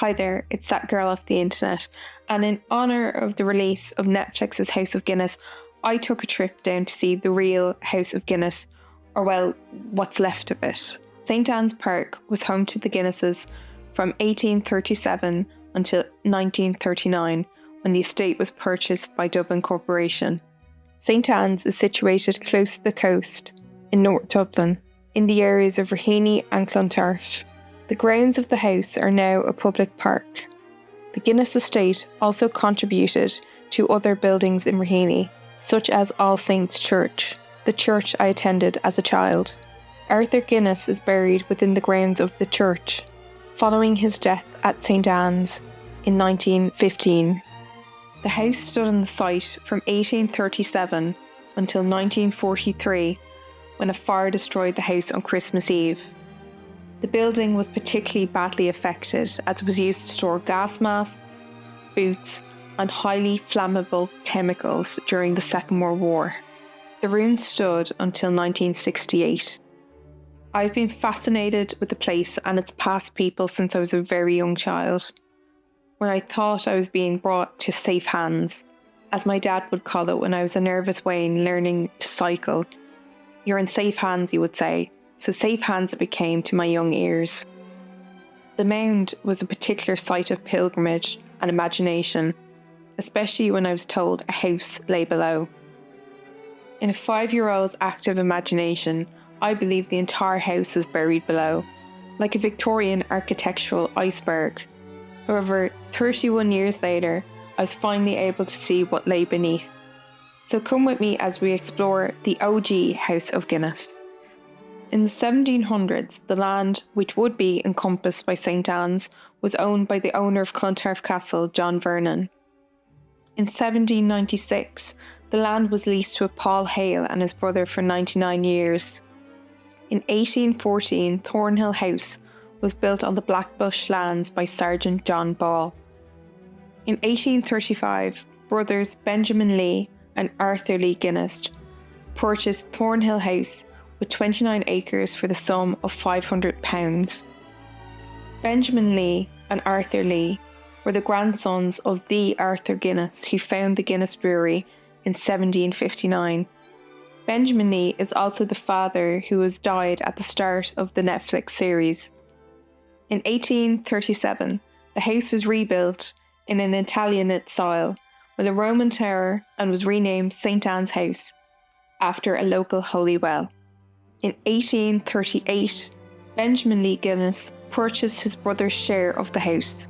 Hi there, it's that girl off the internet, and in honour of the release of Netflix's House of Guinness, I took a trip down to see the real House of Guinness, or well, what's left of it. St. Anne's Park was home to the Guinnesses from 1837 until 1939, when the estate was purchased by Dublin Corporation. St. Anne's is situated close to the coast, in North Dublin, in the areas of Raheny and Clontarf. The grounds of the house are now a public park. The Guinness estate also contributed to other buildings in Raheny, such as All Saints Church, the church I attended as a child. Arthur Guinness is buried within the grounds of the church, following his death at St. Anne's in 1915. The house stood on the site from 1837 until 1943, when a fire destroyed the house on Christmas Eve. The building was particularly badly affected as it was used to store gas masks, boots, and highly flammable chemicals during the Second World War. The ruins stood until 1968. I've been fascinated with the place and its past people since I was a very young child, when I thought I was being brought to safe hands, as my dad would call it when I was a nervous Wayne learning to cycle. You're in safe hands, he would say. So safe hands it became to my young ears. The mound was a particular site of pilgrimage and imagination, especially when I was told a house lay below. In a 5-year-old's active imagination, I believed the entire house was buried below, like a Victorian architectural iceberg. However, 31 years later, I was finally able to see what lay beneath. So come with me as we explore the OG House of Guinness. In the 1700s, the land, which would be encompassed by St. Anne's, was owned by the owner of Clontarf Castle, John Vernon. In 1796, the land was leased to a Paul Hale and his brother for 99 years. In 1814, Thornhill House was built on the Blackbush lands by Sergeant John Ball. In 1835, brothers Benjamin Lee and Arthur Lee Guinness purchased Thornhill House with 29 acres for the sum of £500. Benjamin Lee and Arthur Lee were the grandsons of the Arthur Guinness who founded the Guinness Brewery in 1759. Benjamin Lee is also the father who has died at the start of the Netflix series. In 1837, the house was rebuilt in an Italianate style with a Roman tower and was renamed St. Anne's House after a local holy well. In 1838, Benjamin Lee Guinness purchased his brother's share of the house.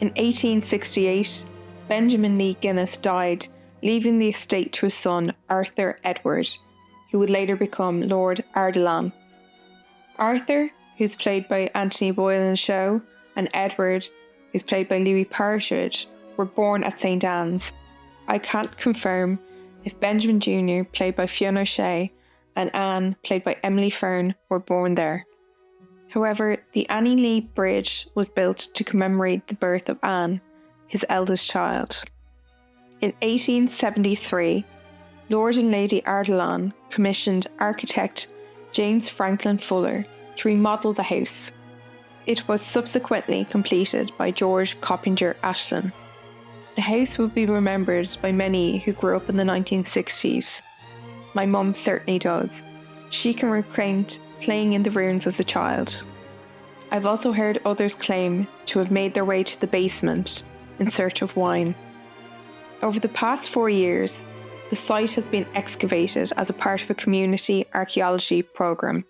In 1868, Benjamin Lee Guinness died, leaving the estate to his son Arthur Edward, who would later become Lord Ardilan. Arthur, who's played by Anthony Boyle in the show, and Edward, who's played by Louis Partridge, were born at St. Anne's. I can't confirm if Benjamin Jr., played by Fiona O'Shea, and Anne, played by Emily Fern, were born there. However, the Annie Lee Bridge was built to commemorate the birth of Anne, his eldest child. In 1873, Lord and Lady Ardilan commissioned architect James Franklin Fuller to remodel the house. It was subsequently completed by George Coppinger Ashton. The house will be remembered by many who grew up in the 1960s. My mum certainly does. She can recount playing in the ruins as a child. I've also heard others claim to have made their way to the basement in search of wine. Over the past 4 years, the site has been excavated as a part of a community archaeology programme.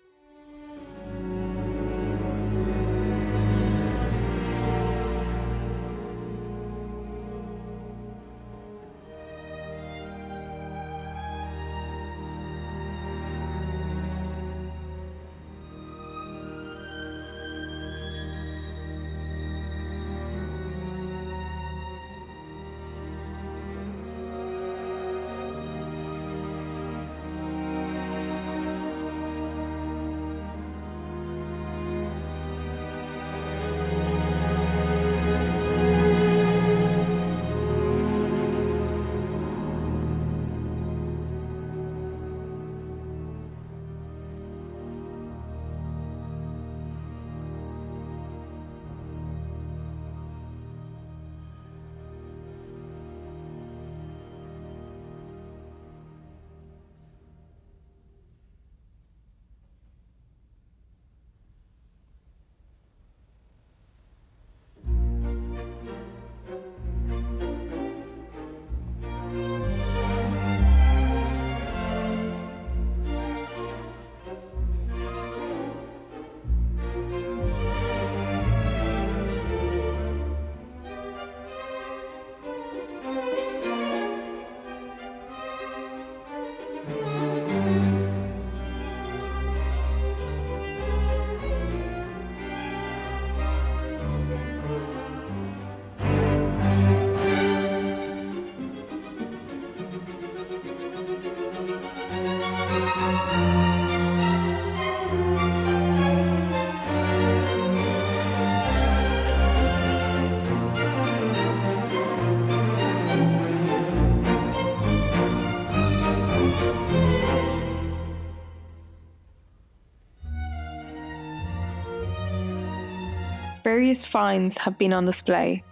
Various finds have been on display.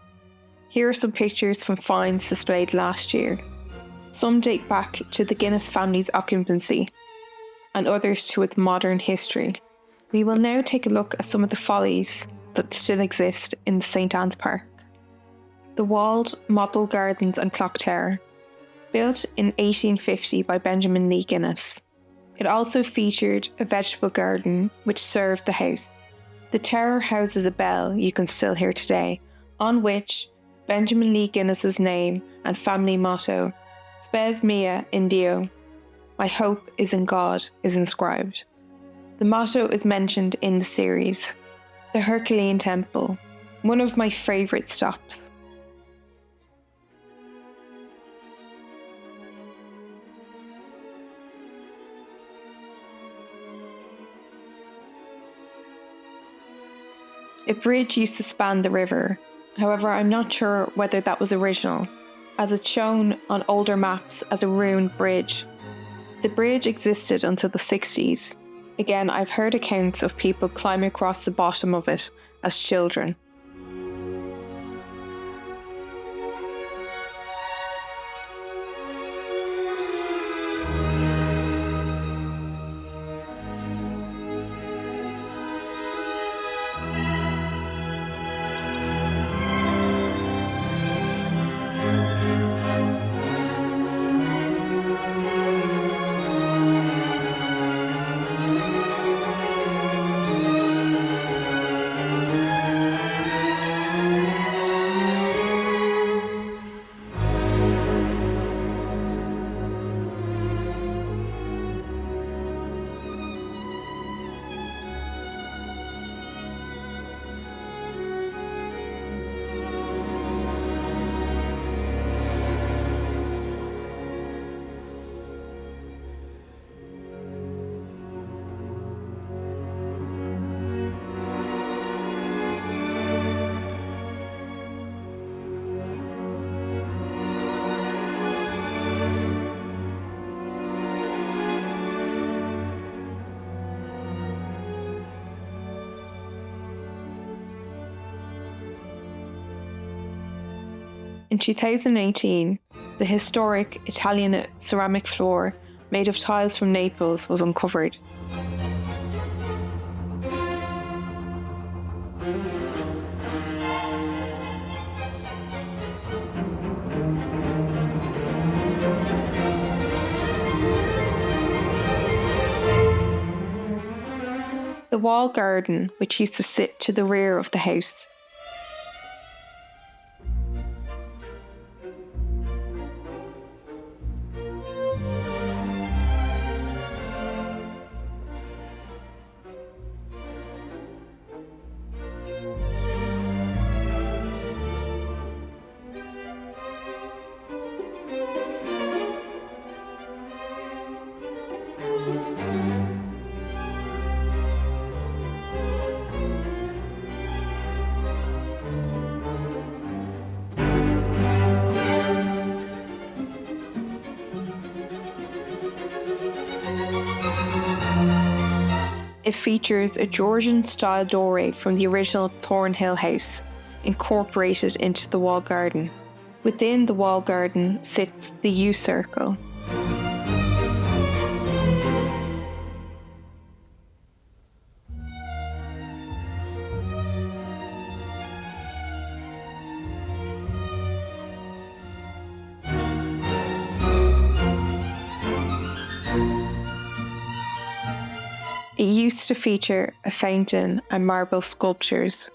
Here are some pictures from finds displayed last year. Some date back to the Guinness family's occupancy, and others to its modern history. We will now take a look at some of the follies that still exist in the St.Anne's Park. The walled model gardens and clock tower, built in 1850 by Benjamin Lee Guinness. It also featured a vegetable garden which served the house. The tower houses a bell you can still hear today, on which Benjamin Lee Guinness's name and family motto, Spes mea in Dio, my hope is in God, is inscribed. The motto is mentioned in the series. The Herculean Temple, one of my favourite stops. A bridge used to span the river, however I'm not sure whether that was original, as it's shown on older maps as a ruined bridge. The bridge existed until the 60s. Again, I've heard accounts of people climbing across the bottom of it as children. In 2018, the historic Italian ceramic floor made of tiles from Naples was uncovered. The wall garden, which used to sit to the rear of the house, it features a Georgian-style doorway from the original Thornhill house, incorporated into the wall garden. Within the wall garden sits the U circle. It used to feature a fountain and marble sculptures.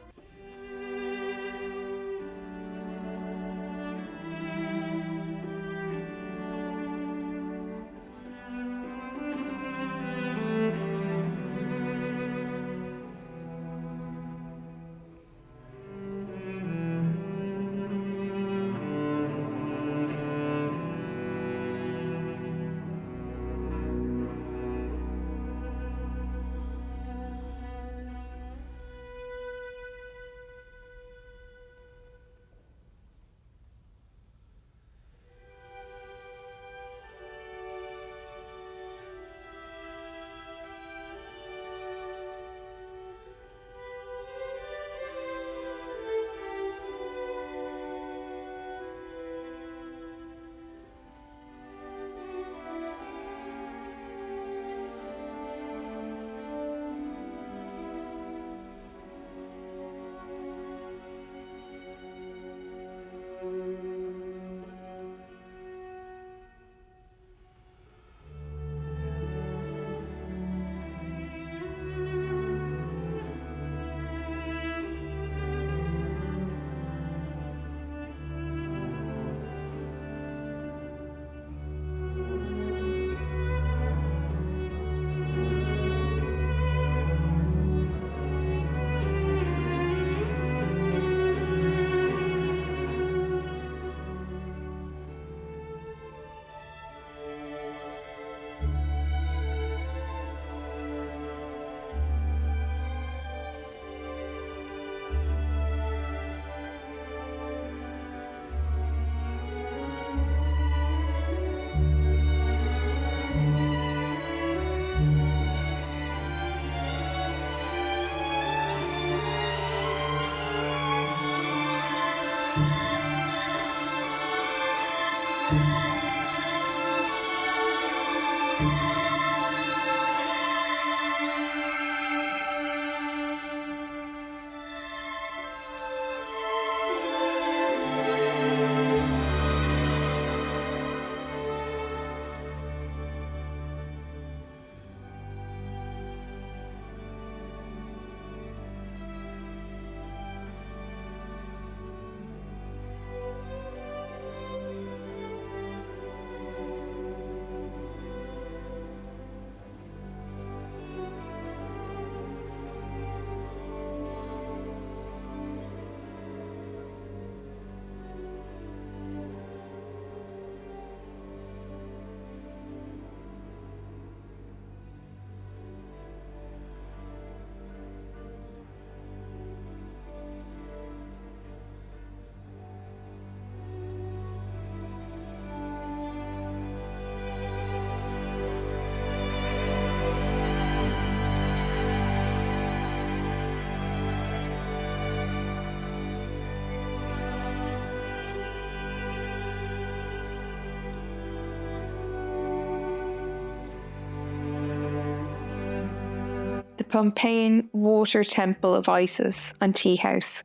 Pompeian water temple of Isis and tea house.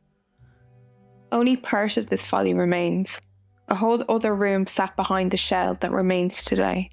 Only part of this folly remains. A whole other room sat behind the shell that remains today.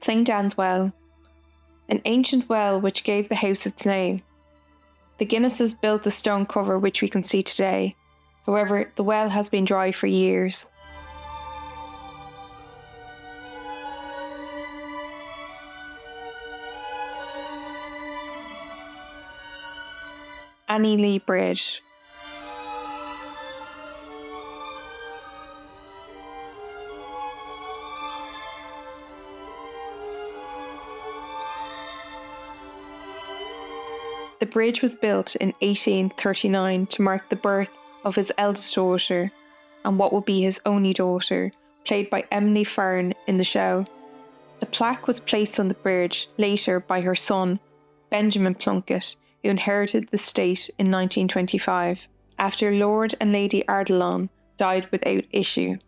St.Anne's Well, an ancient well which gave the house its name. The Guinnesses built the stone cover which we can see today. However, the well has been dry for years. Annie Lee Bridge. The bridge was built in 1839 to mark the birth of his eldest daughter and what would be his only daughter, played by Emily Farren in the show. The plaque was placed on the bridge later by her son, Benjamin Plunkett, who inherited the estate in 1925, after Lord and Lady Ardilaun died without issue.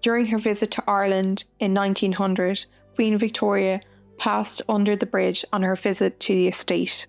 During her visit to Ireland in 1900, Queen Victoria passed under the bridge on her visit to the estate.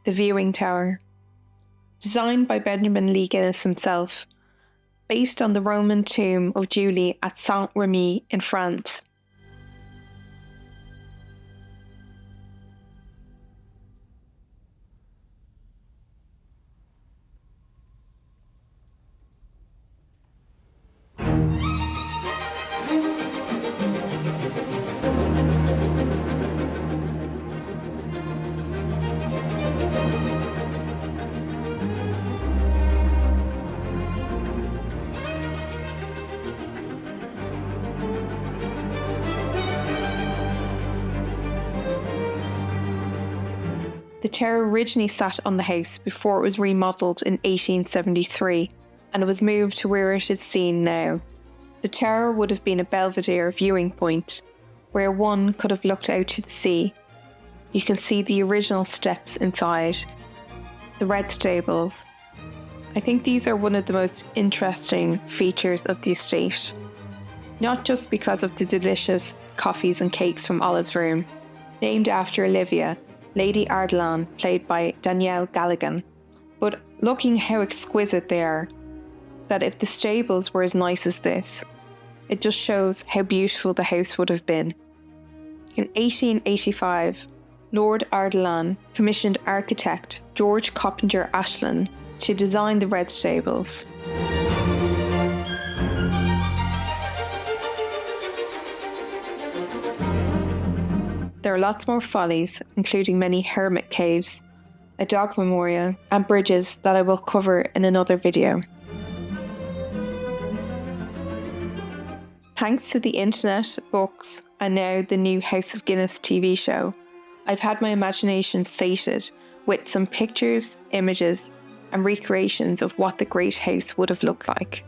The Viewing Tower, designed by Benjamin Lee Guinness himself, based on the Roman tomb of Julie at Saint-Remy in France. The tower originally sat on the house before it was remodelled in 1873, and it was moved to where it is seen now. The tower would have been a belvedere viewing point, where one could have looked out to the sea. You can see the original steps inside. The red stables. I think these are one of the most interesting features of the estate. Not just because of the delicious coffees and cakes from Olive's room, named after Olivia, Lady Ardalan, played by Danielle Galligan, but looking how exquisite they are, that if the stables were as nice as this, it just shows how beautiful the house would have been. In 1885, Lord Ardalan commissioned architect George Coppinger Ashland to design the red stables. There are lots more follies, including many hermit caves, a dog memorial, and bridges that I will cover in another video. Thanks to the internet, books, and now the new House of Guinness TV show, I've had my imagination sated with some pictures, images, and recreations of what the great house would have looked like,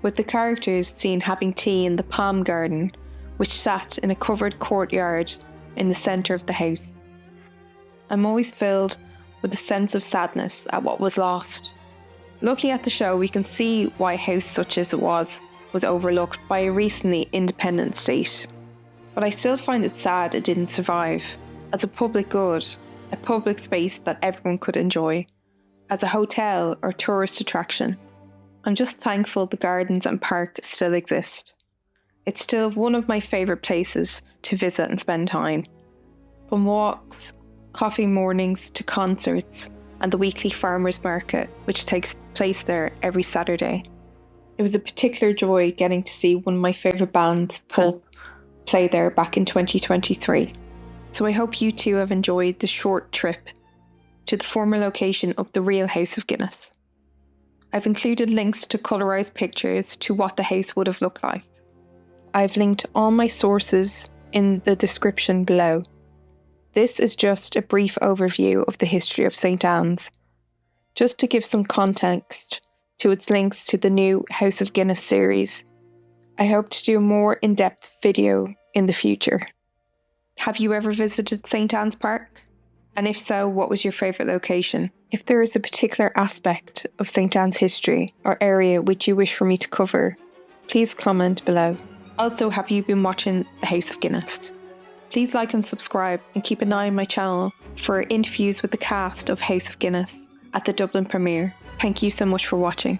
with the characters seen having tea in the palm garden, which sat in a covered courtyard in the centre of the house. I'm always filled with a sense of sadness at what was lost. Looking at the show, we can see why a house such as it was overlooked by a recently independent state. But I still find it sad it didn't survive, as a public good, a public space that everyone could enjoy, as a hotel or tourist attraction. I'm just thankful the gardens and park still exist. It's still one of my favourite places to visit and spend time. From walks, coffee mornings to concerts, and the weekly farmers market, which takes place there every Saturday. It was a particular joy getting to see one of my favourite bands, Pulp, play there back in 2023. So I hope you too have enjoyed the short trip to the former location of the real House of Guinness. I've included links to colorised pictures to what the house would have looked like. I've linked all my sources in the description below. This is just a brief overview of the history of St. Anne's, just to give some context to its links to the new House of Guinness series. I hope to do a more in-depth video in the future. Have you ever visited St. Anne's Park? And if so, what was your favourite location? If there is a particular aspect of St. Anne's history or area which you wish for me to cover, please comment below. Also, have you been watching the House of Guinness? Please like and subscribe and keep an eye on my channel for interviews with the cast of House of Guinness at the Dublin premiere. Thank you so much for watching.